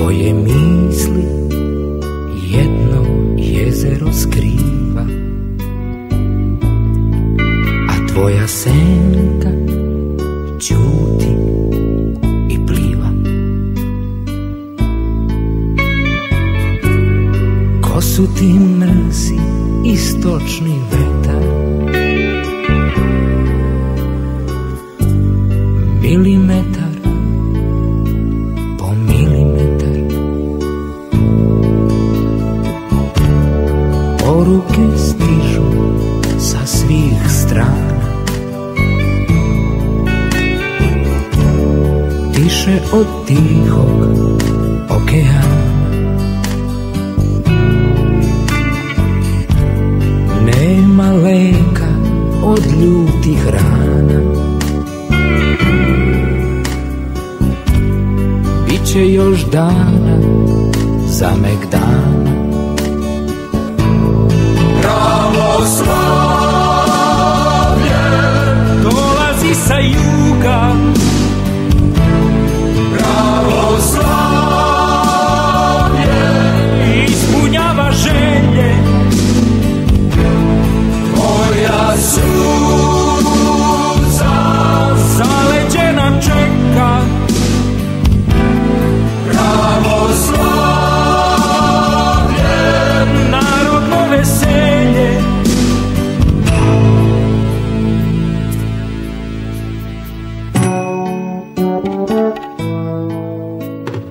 tvoje misli jedno jezero skriva, a tvoja senka ćuti i pliva. Ko su ti mrzi istočni vetar, milimetar po milimetar. Poruke stižu sa svih strana, tiše od tihog okeana. Nema leka od ljutih rana, biće još dana za Megdana. Pravoslavlje dolazi sa juga,